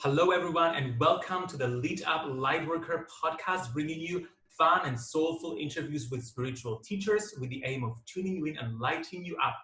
Hello, everyone, and welcome to the Lead Up Lightworker podcast, bringing you fun and soulful interviews with spiritual teachers with the aim of tuning you in and lighting you up.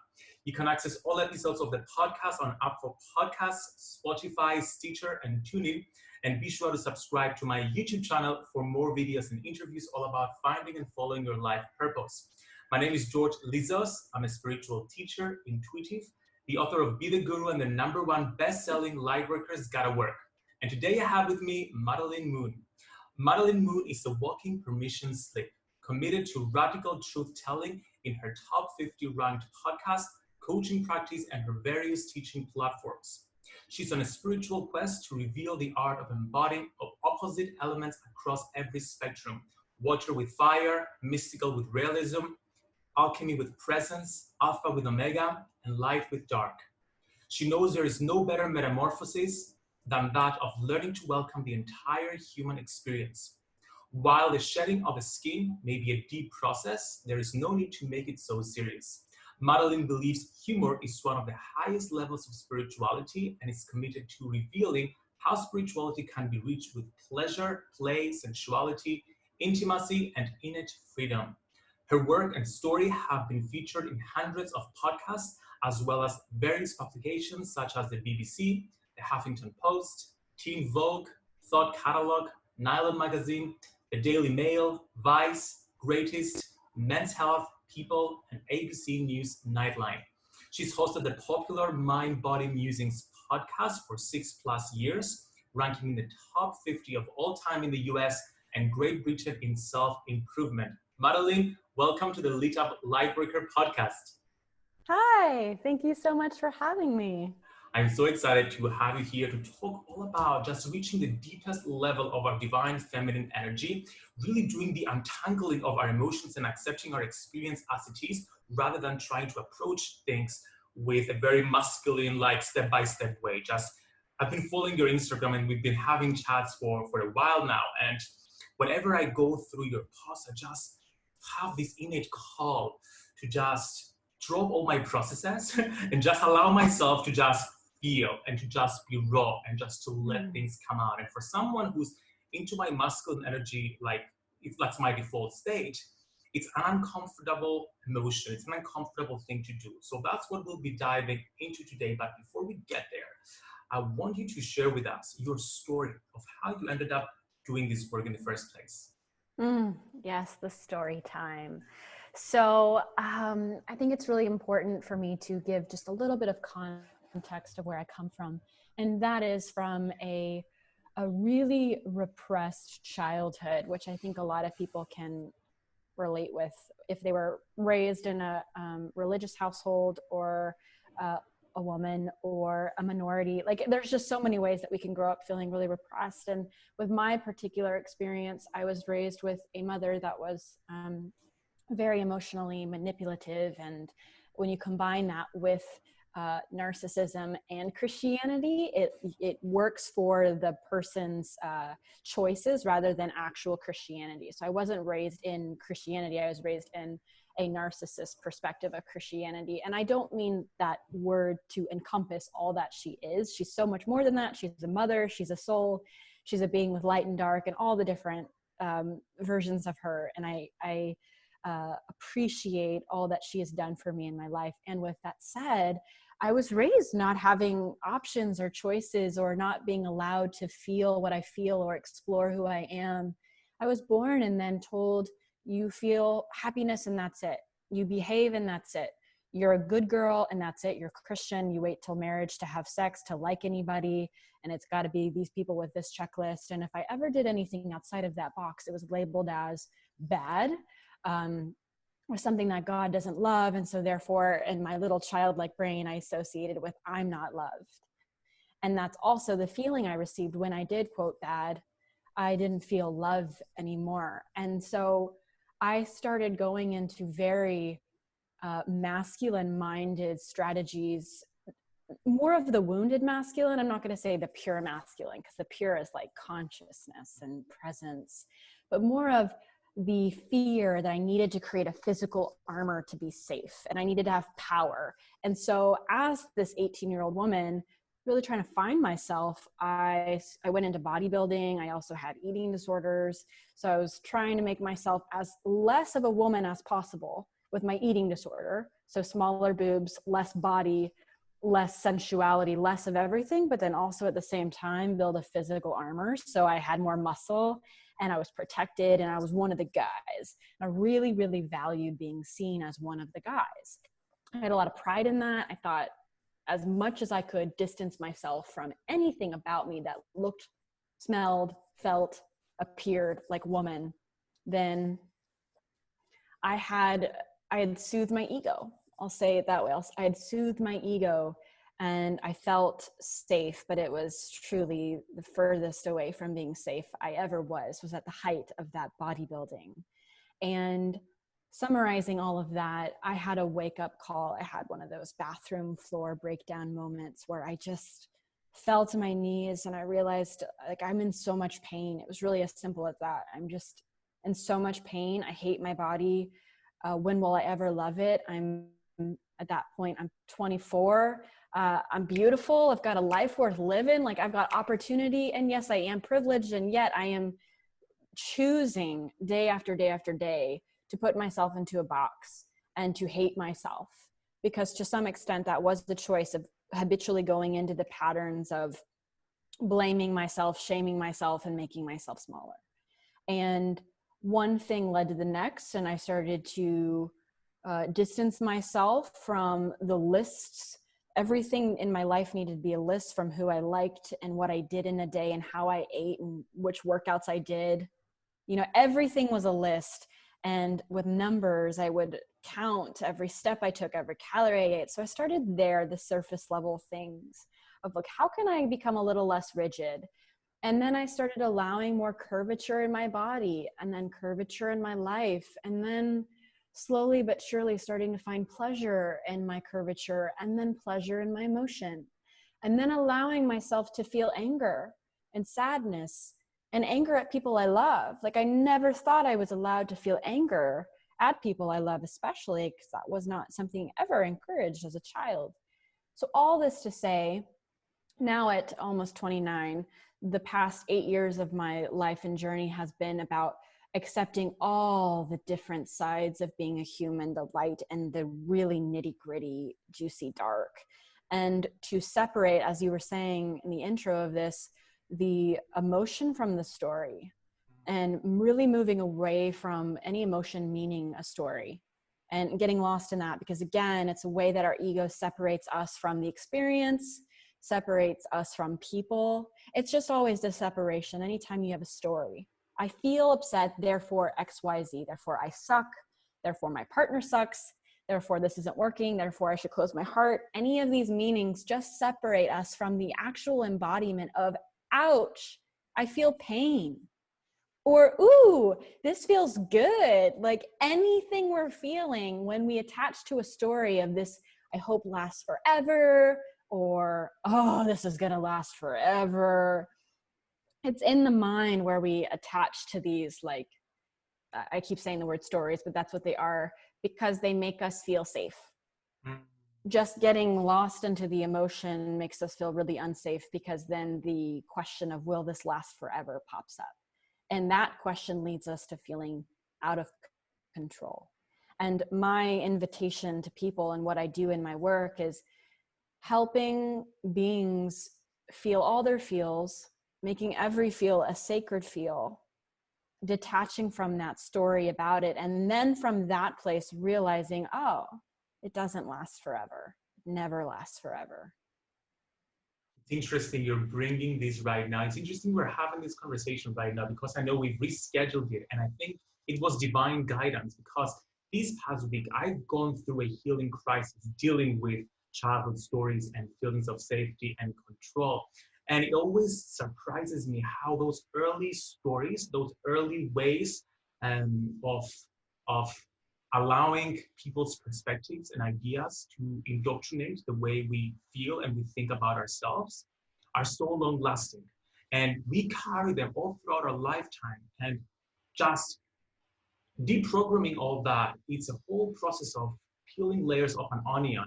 You can access all episodes of the podcast on Apple Podcasts, Spotify, Stitcher, and TuneIn. And be sure to subscribe to my YouTube channel for more videos and interviews all about finding and following your life purpose. My name is George Lizos. I'm a spiritual teacher, intuitive, the author of Be the Guru and the #1 best-selling Lightworkers Gotta Work. And today I have with me Madelyn Moon. Madelyn Moon is a walking permission slip, committed to radical truth-telling in her top 50 ranked podcast, coaching practice, and her various teaching platforms. She's on a spiritual quest to reveal the art of embodying of opposite elements across every spectrum: water with fire, mystical with realism, alchemy with presence, alpha with omega, and light with dark. She knows there is no better metamorphosis than that of learning to welcome the entire human experience. While the shedding of a skin may be a deep process, there is no need to make it so serious. Madelyn believes humor is one of the highest levels of spirituality and is committed to revealing how spirituality can be reached with pleasure, play, sensuality, intimacy, and innate freedom. Her work and story have been featured in hundreds of podcasts, as well as various publications such as the BBC, the Huffington Post, Teen Vogue, Thought Catalog, Nylon Magazine, the Daily Mail, Vice, Greatest, Men's Health, People, and ABC News Nightline. She's hosted the popular Mind Body Musings podcast for 6+ years, ranking in the top 50 of all time in the US and Great Britain in self-improvement. Madelyn, welcome to the Lead Up Lightworker podcast. Hi, thank you so much for having me. I'm so excited to have you here to talk all about just reaching the deepest level of our divine feminine energy, really doing the untangling of our emotions and accepting our experience as it is, rather than trying to approach things with a very masculine, like step-by-step way. I've been following your Instagram and we've been having chats for a while now. And whenever I go through your posts, I just have this innate call to just drop all my processes and just allow myself to just feel and to just be raw and just to let things come out. And for someone who's into my masculine energy, like if that's my default state, it's an uncomfortable emotion. It's an uncomfortable thing to do. So that's what we'll be diving into today. But before we get there, I want you to share with us your story of how you ended up doing this work in the first place. Yes, the story time. So I think it's really important for me to give just a little bit of context of where I come from. And that is from a really repressed childhood, which I think a lot of people can relate with if they were raised in a religious household or a woman or a minority. Like there's just so many ways that we can grow up feeling really repressed. And with my particular experience, I was raised with a mother that was very emotionally manipulative. And when you combine that with narcissism and Christianity, it works for the person's choices rather than actual Christianity. So I wasn't raised in Christianity. I was raised in a narcissist perspective of Christianity. And I don't mean that word to encompass all that she is. She's so much more than that. She's a mother, she's a soul, she's a being with light and dark and all the different versions of her. And I appreciate all that she has done for me in my life. And with that said, I was raised not having options or choices or not being allowed to feel what I feel or explore who I am. I was born and then told, you feel happiness and that's it. You behave and that's it. You're a good girl and that's it. You're Christian. You wait till marriage to have sex, to like anybody. And it's got to be these people with this checklist. And if I ever did anything outside of that box, it was labeled as bad. Or something that God doesn't love. And so therefore, in my little childlike brain, I associated with I'm not loved. And that's also the feeling I received when I did quote bad. I didn't feel love anymore. And so I started going into very masculine-minded strategies, more of the wounded masculine. I'm not going to say the pure masculine, because the pure is like consciousness and presence, but more of the fear that I needed to create a physical armor to be safe, and I needed to have power. And so as this 18-year-old woman, really trying to find myself, I went into bodybuilding. I also had eating disorders. So I was trying to make myself as less of a woman as possible with my eating disorder. So smaller boobs, less body, less sensuality, less of everything, but then also at the same time build a physical armor. So I had more muscle and I was protected and I was one of the guys. I really, really valued being seen as one of the guys. I had a lot of pride in that. I thought as much as I could distance myself from anything about me that looked, smelled, felt, appeared like woman, then I had soothed my ego. I'll say it that way. I had soothed my ego and I felt safe, but it was truly the furthest away from being safe I ever was at the height of that bodybuilding. And summarizing all of that, I had a wake up call. I had one of those bathroom floor breakdown moments where I just fell to my knees and I realized like I'm in so much pain. It was really as simple as that. I'm just in so much pain. I hate my body. When will I ever love it? I'm at that point, I'm 24. I'm beautiful. I've got a life worth living. Like I've got opportunity. And yes, I am privileged. And yet I am choosing day after day after day to put myself into a box and to hate myself, because to some extent that was the choice of habitually going into the patterns of blaming myself, shaming myself, and making myself smaller. And one thing led to the next, and I started to distance myself from the lists. Everything in my life needed to be a list from who I liked and what I did in a day and how I ate and which workouts I did. You know, everything was a list. And with numbers, I would count every step I took, every calorie I ate. So I started there, the surface level things of like, how can I become a little less rigid? And then I started allowing more curvature in my body and then curvature in my life. And then slowly but surely starting to find pleasure in my curvature and then pleasure in my emotion. And then allowing myself to feel anger and sadness and anger at people I love. Like I never thought I was allowed to feel anger at people I love, especially because that was not something ever encouraged as a child. So all this to say, now at almost 29, the past 8 years of my life and journey has been about accepting all the different sides of being a human, the light and the really nitty gritty, juicy dark. And to separate, as you were saying in the intro of this, the emotion from the story, and really moving away from any emotion meaning a story and getting lost in that, because again, it's a way that our ego separates us from the experience, separates us from people. It's just always the separation. Anytime you have a story, I feel upset, therefore XYZ, therefore I suck, therefore my partner sucks, therefore this isn't working, therefore I should close my heart. Any of these meanings just separate us from the actual embodiment of, ouch, I feel pain. Or, ooh, this feels good. Like anything we're feeling when we attach to a story of this, I hope lasts forever, or, oh, this is going to last forever. It's in the mind where we attach to these, like, I keep saying the word stories, but that's what they are, because they make us feel safe. Just getting lost into the emotion makes us feel really unsafe, because then the question of will this last forever pops up. And that question leads us to feeling out of control. And my invitation to people and what I do in my work is helping beings feel all their feels, making every feel a sacred feel, detaching from that story about it. And then from that place, realizing, oh, it doesn't last forever. It never lasts forever. It's interesting you're bringing this right now. It's interesting we're having this conversation right now, because I know we've rescheduled it. And I think it was divine guidance, because this past week, I've gone through a healing crisis dealing with childhood stories and feelings of safety and control. And it always surprises me how those early stories, those early ways of allowing people's perspectives and ideas to indoctrinate the way we feel and we think about ourselves are so long lasting. And we carry them all throughout our lifetime. And just deprogramming all that, it's a whole process of peeling layers of an onion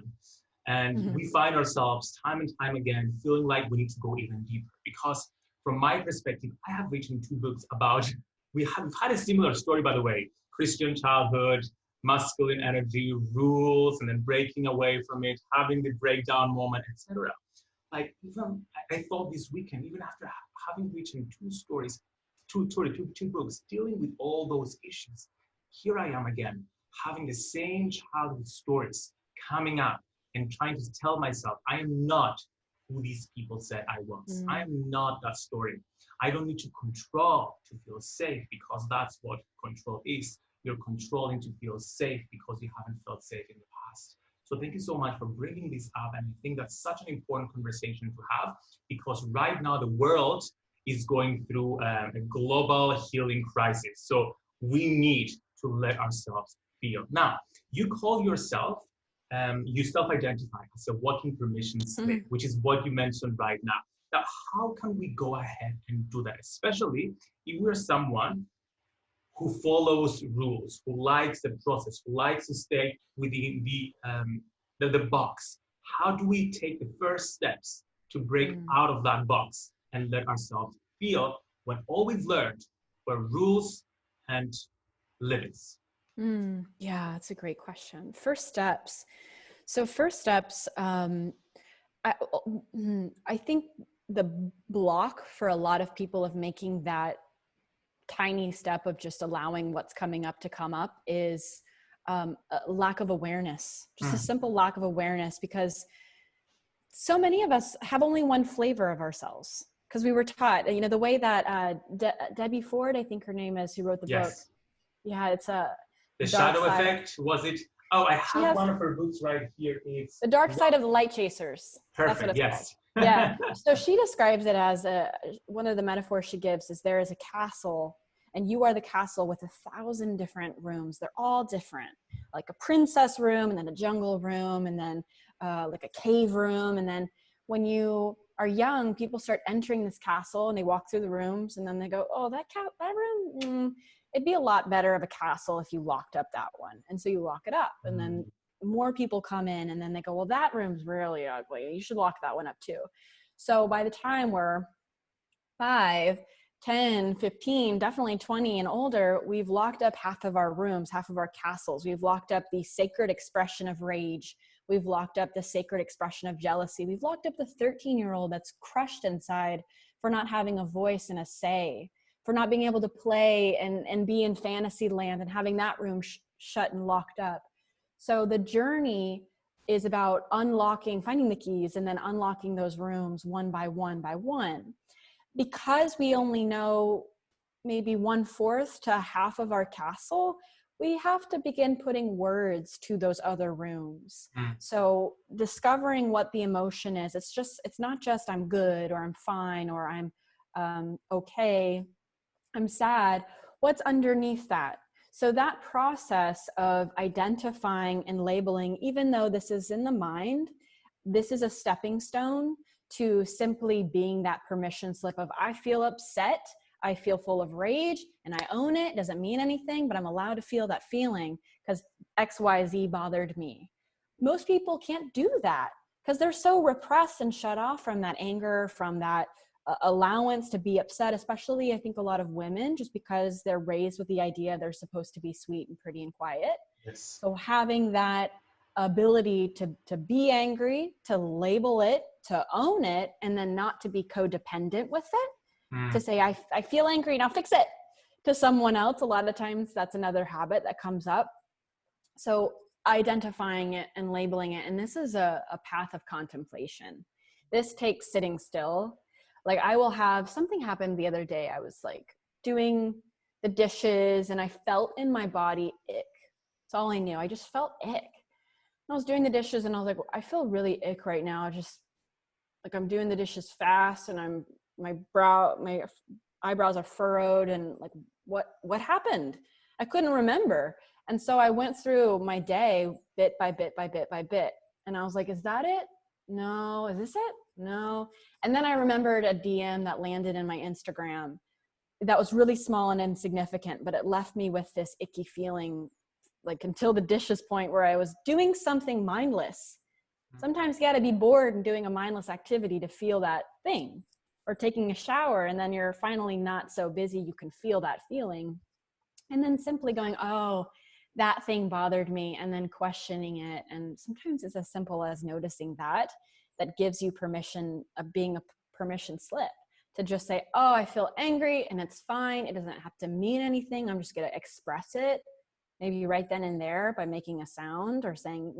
And Mhm. we find ourselves time and time again feeling like we need to go even deeper. Because from my perspective, I have written 2 books about, we've had a similar story, by the way, Christian childhood, masculine energy, rules, and then breaking away from it, having the breakdown moment, etc. Like even I thought this weekend, even after having written 2 stories, two books dealing with all those issues, here I am again, having the same childhood stories coming up and trying to tell myself, I am not who these people said I was. I Mm. am not that story. I don't need to control to feel safe because that's what control is. You're controlling to feel safe because you haven't felt safe in the past. So thank you so much for bringing this up. And I think that's such an important conversation to have because right now the world is going through a global healing crisis. So we need to let ourselves feel. Now, you call yourself, you self-identify as a walking permission slip, Mhm. which is what you mentioned right now. Now, how can we go ahead and do that, especially if we're someone who follows rules, who likes the process, who likes to stay within the box? How do we take the first steps to break Mm. out of that box and let ourselves feel when all we've learned were rules and limits? Yeah, that's a great question. First steps. So first steps, I think the block for a lot of people of making that tiny step of just allowing what's coming up to come up is a lack of awareness, just a Mm. simple lack of awareness, because so many of us have only one flavor of ourselves because we were taught, the way that Debbie Ford, I think her name is, who wrote the book. Yes. Yeah, it's The dark shadow side. effect, was it? Oh, I She have has one of her books right here. It's The Dark Side of the Light Chasers. That's what perfect. it's called. Yes. Yeah. So she describes it as one of the metaphors she gives is there is a castle and you are the castle with 1,000 different rooms. They're all different, like a princess room and then a jungle room and then like a cave room. And then when you are young, people start entering this castle and they walk through the rooms and then they go, oh, that room, it'd be a lot better of a castle if you locked up that one. And so you lock it up and then more people come in and then they go, well, that room's really ugly. You should lock that one up too. So by the time we're 5, 10, 15, definitely 20 and older, we've locked up half of our rooms, half of our castles. We've locked up the sacred expression of rage. We've locked up the sacred expression of jealousy. We've locked up the 13-year-old that's crushed inside for not having a voice and a say, for not being able to play and be in fantasy land and having that room shut and locked up. So the journey is about unlocking, finding the keys, and then unlocking those rooms one by one by one. Because we only know maybe 1/4 to half of our castle, we have to begin putting words to those other rooms. Mm. So discovering what the emotion is, it's not just I'm good or I'm fine or I'm okay, I'm sad. What's underneath that? So that process of identifying and labeling, even though this is in the mind, this is a stepping stone to simply being that permission slip of I feel upset, I feel full of rage, and I own it. Doesn't mean anything, but I'm allowed to feel that feeling because XYZ bothered me. Most people can't do that because they're so repressed and shut off from that anger, from that allowance to be upset, especially I think a lot of women, just because they're raised with the idea they're supposed to be sweet and pretty and quiet. Yes. So having that ability to be angry, to label it, to own it, and then not to be codependent with it, to say, I feel angry, now fix it to someone else. A lot of times that's another habit that comes up. So identifying it and labeling it. And this is a path of contemplation. This takes sitting still. Like I will have something happen the other day. I was like doing the dishes and I felt in my body ick. That's all I knew. I just felt ick. I was doing the dishes and I was like, I feel really ick right now. Just like I'm doing the dishes fast and my eyebrows are furrowed and like, what happened? I couldn't remember. And so I went through my day bit by bit by bit by bit. And I was like, is that it? No. Is this it? No. And then I remembered a DM that landed in my Instagram that was really small and insignificant, but it left me with this icky feeling, like until the dishes point where I was doing something mindless. Sometimes you got to be bored and doing a mindless activity to feel that thing, or taking a shower and then you're finally not so busy you can feel that feeling. And then simply going, oh, that thing bothered me, and then questioning it. And sometimes it's as simple as noticing that gives you permission, of being a permission slip to just say, oh, I feel angry and it's fine. It doesn't have to mean anything. I'm just going to express it. Maybe right then and there by making a sound or saying,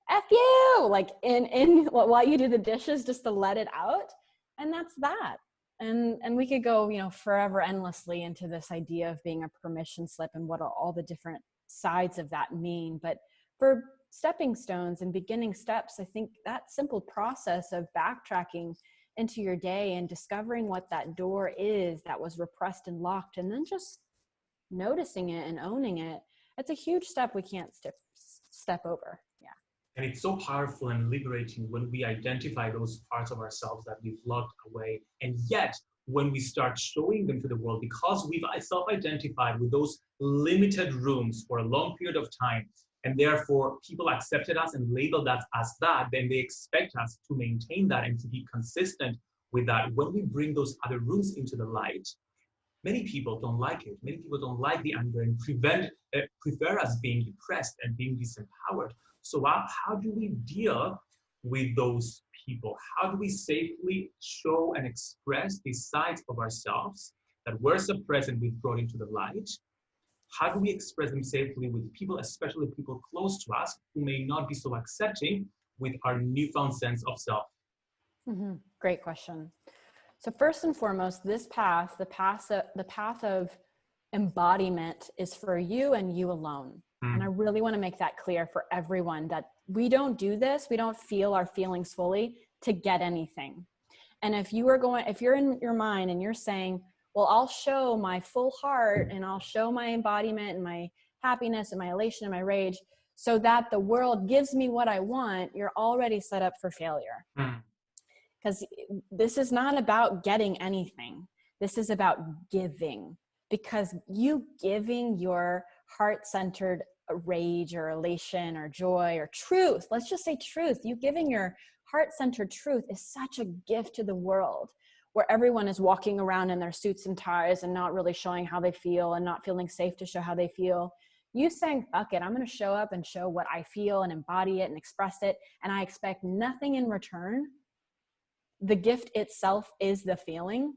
F you, like in while you do the dishes, just to let it out. And that's that. And we could go, forever endlessly into this idea of being a permission slip and what all the different sides of that mean. But for stepping stones and beginning steps, I think that simple process of backtracking into your day and discovering what that door is that was repressed and locked, and then just noticing it and owning it, it's a huge step we can't step over. Yeah. And it's so powerful and liberating when we identify those parts of ourselves that we've locked away. And yet, when we start showing them to the world, because we've self-identified with those limited rooms for a long period of time, and therefore people accepted us and labeled us as that, then they expect us to maintain that and to be consistent with that. When we bring those other rooms into the light, many people don't like it. Many people don't like the anger and prefer us being depressed and being disempowered. So how do we deal with those people? How do we safely show and express these sides of ourselves that were suppressed and we've brought into the light? How do we express them safely with people, especially people close to us, who may not be so accepting with our newfound sense of self? Mm-hmm. Great question. So first and foremost, this path, the path of embodiment, is for you and you alone. And I really want to make that clear for everyone, that we don't do this, we don't feel our feelings fully to get anything. And if you're in your mind and you're saying, well, I'll show my full heart and I'll show my embodiment and my happiness and my elation and my rage so that the world gives me what I want, you're already set up for failure. Because this is not about getting anything. This is about giving. Because you giving your heart-centered rage or elation or joy or truth, let's just say truth, you giving your heart-centered truth is such a gift to the world, where everyone is walking around in their suits and ties and not really showing how they feel and not feeling safe to show how they feel. You saying, fuck it, I'm going to show up and show what I feel and embody it and express it, and I expect nothing in return. The gift itself is the feeling.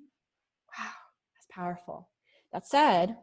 Wow, that's powerful. That said,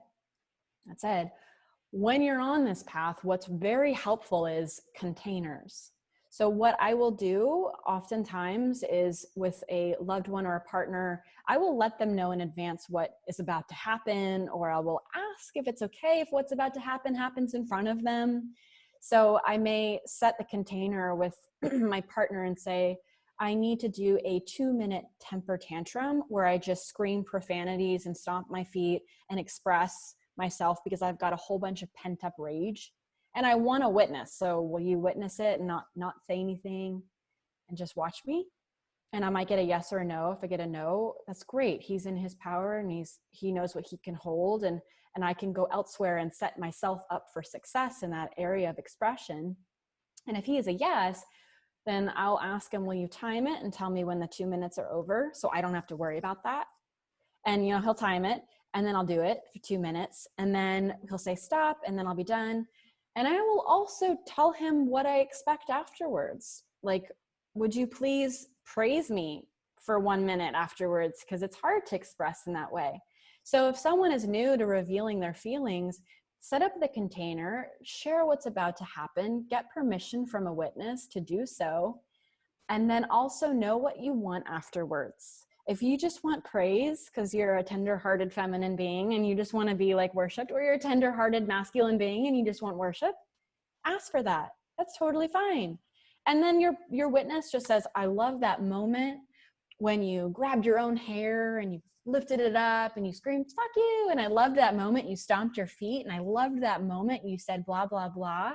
when you're on this path, what's very helpful is containers. So what I will do oftentimes is, with a loved one or a partner, I will let them know in advance what is about to happen, or I will ask if it's okay if what's about to happen happens in front of them. So I may set the container with my partner and say, I need to do a 2-minute temper tantrum where I just scream profanities and stomp my feet and express myself because I've got a whole bunch of pent up rage and I want to witness. So will you witness it and not say anything and just watch me? And I might get a yes or a no. If I get a no, that's great. He's in his power and he knows what he can hold, and I can go elsewhere and set myself up for success in that area of expression. And if he is a yes, then I'll ask him, will you time it and tell me when the 2 minutes are over so I don't have to worry about that? And, he'll time it, and then I'll do it for 2 minutes, and then he'll say stop, and then I'll be done. And I will also tell him what I expect afterwards. Like, would you please praise me for 1 minute afterwards? Because it's hard to express in that way. So if someone is new to revealing their feelings, set up the container, share what's about to happen, get permission from a witness to do so, and then also know what you want afterwards. If you just want praise because you're a tender-hearted feminine being and you just want to be like worshipped, or you're a tender-hearted masculine being and you just want worship, ask for that. That's totally fine. And then your witness just says, I love that moment when you grabbed your own hair and you lifted it up and you screamed, fuck you. And I loved that moment you stomped your feet. And I loved that moment you said blah, blah, blah.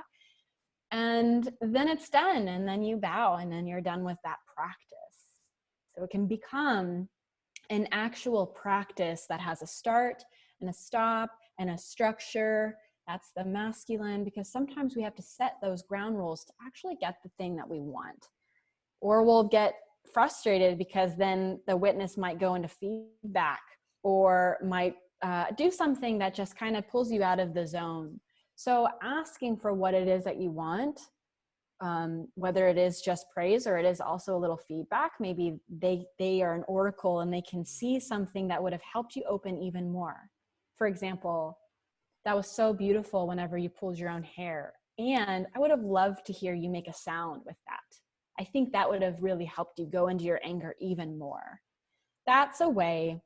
And then it's done. And then you bow, and then you're done with that practice. So it can become an actual practice that has a start and a stop and a structure That's the masculine, because sometimes we have to set those ground rules to actually get the thing that we want. Or we'll get frustrated because then the witness might go into feedback or might do something that just kind of pulls you out of the zone. So asking for what it is that you want, whether it is just praise or it is also a little feedback, maybe they are an oracle and they can see something that would have helped you open even more. For example, that was so beautiful whenever you pulled your own hair, and I would have loved to hear you make a sound with that. I think that would have really helped you go into your anger even more. That's a way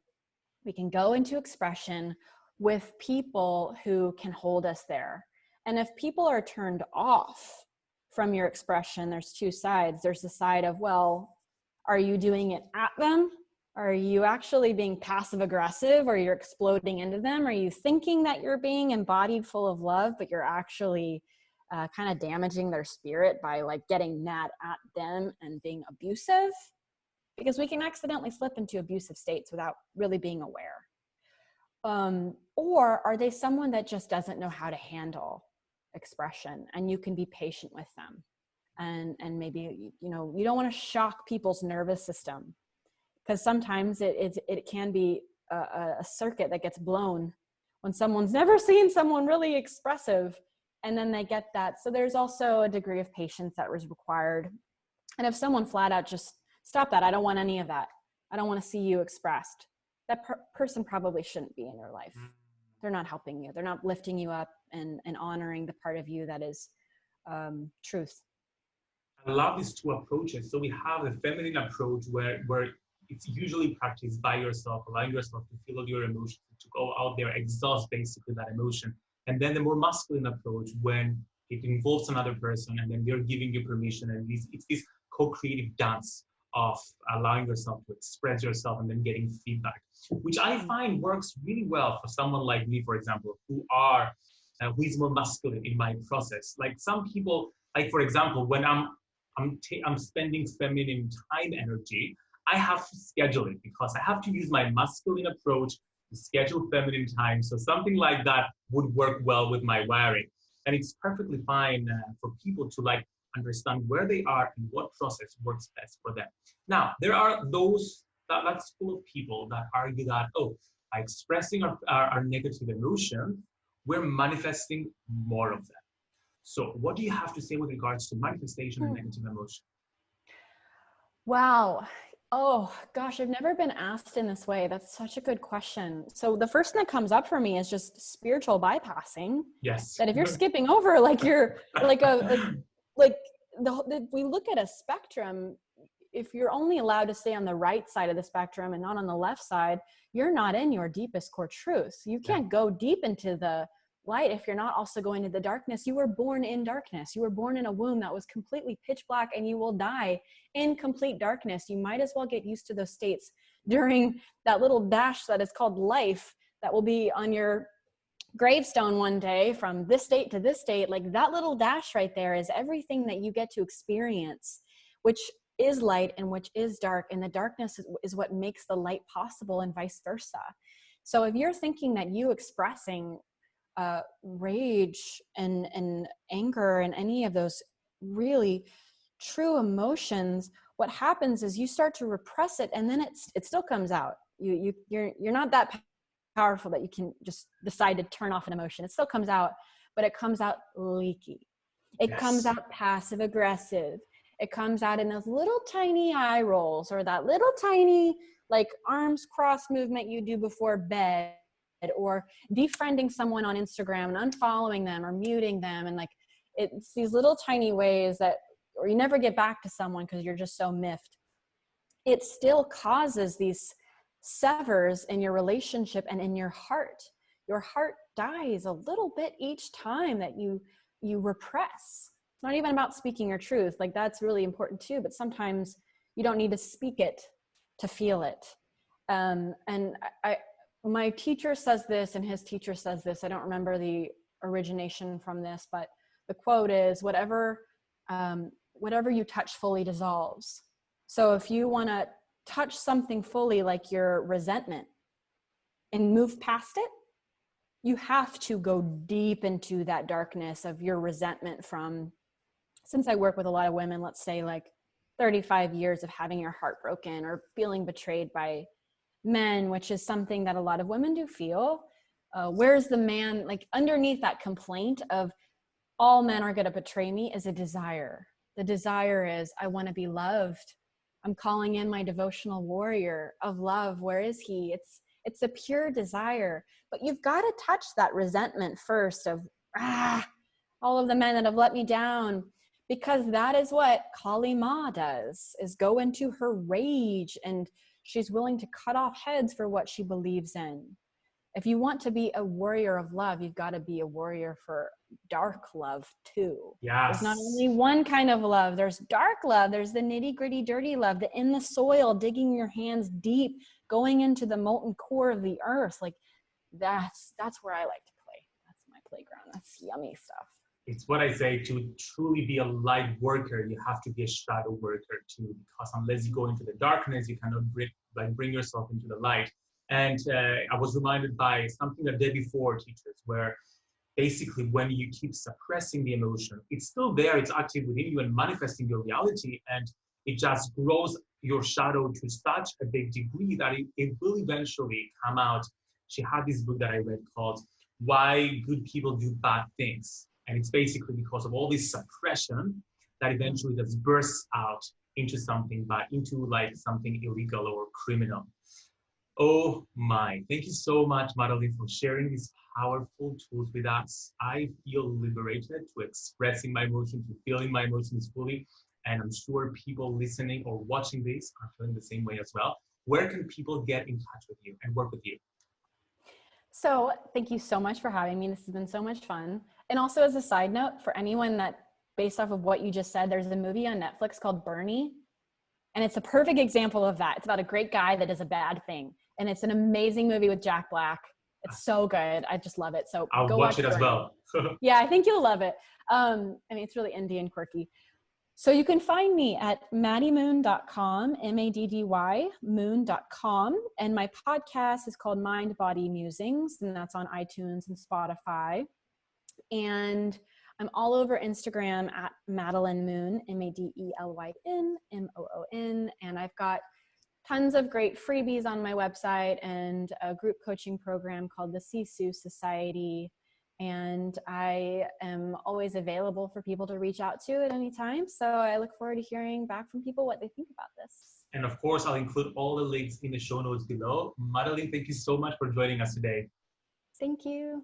we can go into expression with people who can hold us there. And if people are turned off from your expression, there's two sides. There's the side of, well, are you doing it at them? Are you actually being passive aggressive, or you're exploding into them? Are you thinking that you're being embodied full of love, but you're actually kind of damaging their spirit by like getting mad at them and being abusive? Because we can accidentally slip into abusive states without really being aware. Or are they someone that just doesn't know how to handle expression, and you can be patient with them? And maybe, you know, you don't want to shock people's nervous system, because sometimes it can be a circuit that gets blown when someone's never seen someone really expressive, and then they get that. So there's also a degree of patience that was required. And if someone flat out just stop that, I don't want any of that, I don't want to see you expressed, that person probably shouldn't be in your life. They're not helping you. They're not lifting you up and honoring the part of you that is truth. I love these two approaches. So we have the feminine approach where it's usually practiced by yourself, allowing yourself to feel your emotions, to go out there, exhaust basically that emotion. And then the more masculine approach, when it involves another person and then they're giving you permission, and it's this co-creative dance of allowing yourself to express yourself and then getting feedback, which I find works really well for someone like me, for example, who is more masculine in my process. Like some people, like for example, when I'm spending feminine time energy, I have to schedule it because I have to use my masculine approach to schedule feminine time. So something like that would work well with my wiring. And it's perfectly fine for people to like understand where they are and what process works best for them. Now, there are those, that's full of people that argue that, oh, by expressing our negative emotion, we're manifesting more of them. So what do you have to say with regards to manifestation and negative emotion? Wow. Oh gosh, I've never been asked in this way. That's such a good question. So the first thing that comes up for me is just spiritual bypassing. Yes. That if you're skipping over, like you're like we look at a spectrum, if you're only allowed to stay on the right side of the spectrum and not on the left side, you're not in your deepest core truth. You can't go deep into the light if you're not also going to the darkness. You were born in darkness. You were born in a womb that was completely pitch black, and you will die in complete darkness. You might as well get used to those states during that little dash that is called life, that will be on your gravestone one day, from this date to this date. Like that little dash right there is everything that you get to experience, which is light and which is dark, and the darkness is what makes the light possible, and vice versa. So if you're thinking that you expressing rage and anger and any of those really true emotions, what happens is you start to repress it, and then it still comes out. You're not that powerful that you can just decide to turn off an emotion. It still comes out, but it comes out leaky. It comes out passive aggressive. It comes out in those little tiny eye rolls, or that little tiny like arms cross movement you do before bed, or defriending someone on Instagram and unfollowing them or muting them. And like, it's these little tiny ways that, or you never get back to someone because you're just so miffed. It still causes these severs in your relationship and in your heart. Your heart dies a little bit each time that you repress. It's not even about speaking your truth. Like that's really important too, but sometimes you don't need to speak it to feel it. And my teacher says this, and his teacher says this. I don't remember the origination from this, but the quote is, whatever you touch fully dissolves. So if you want to touch something fully, like your resentment, and move past it, you have to go deep into that darkness of your resentment from, since I work with a lot of women, let's say like 35 years of having your heart broken or feeling betrayed by men, which is something that a lot of women do feel. Where's the man? Like underneath that complaint of all men are going to betray me is a desire. The desire is, I want to be loved. I'm calling in my devotional warrior of love. Where is he? It's a pure desire, but you've got to touch that resentment first of, all of the men that have let me down, because that is what Kali Ma does, is go into her rage, and she's willing to cut off heads for what she believes in. If you want to be a warrior of love, you've got to be a warrior for dark love too. Yes. There's not only one kind of love, there's dark love, there's the nitty gritty dirty love, the in the soil, digging your hands deep, going into the molten core of the earth. Like that's where I like to play. That's my playground. That's yummy stuff. It's what I say, to truly be a light worker, you have to be a shadow worker too, because unless you go into the darkness, you cannot bring yourself into the light. And I was reminded by something that Debbie Ford teaches, where basically when you keep suppressing the emotion, it's still there, it's active within you and manifesting your reality, and it just grows your shadow to such a big degree that it will eventually come out. She had this book that I read called Why Good People Do Bad Things. And it's basically because of all this suppression that eventually just bursts out into something bad, into like something illegal or criminal. Oh my, thank you so much, Madelyn, for sharing these powerful tools with us. I feel liberated to expressing my emotions, to feeling my emotions fully. And I'm sure people listening or watching this are feeling the same way as well. Where can people get in touch with you and work with you? So thank you so much for having me. This has been so much fun. And also as a side note, for anyone that, based off of what you just said, there's a movie on Netflix called Bernie. And it's a perfect example of that. It's about a great guy that does a bad thing. And it's an amazing movie with Jack Black. It's so good. I just love it. So I'll go watch it Bernie. as well. Yeah, I think you'll love it. I mean, it's really indie and quirky. So you can find me at maddymmoon.com, M-A-D-D-Y, moon.com. And my podcast is called Mind, Body, Musings, and that's on iTunes and Spotify. And I'm all over Instagram at Madelyn Moon, Madelyn Moon. And I've got tons of great freebies on my website and a group coaching program called the Sisu Society. And I am always available for people to reach out to at any time. So I look forward to hearing back from people what they think about this. And of course, I'll include all the links in the show notes below. Madelyn, thank you so much for joining us today. Thank you.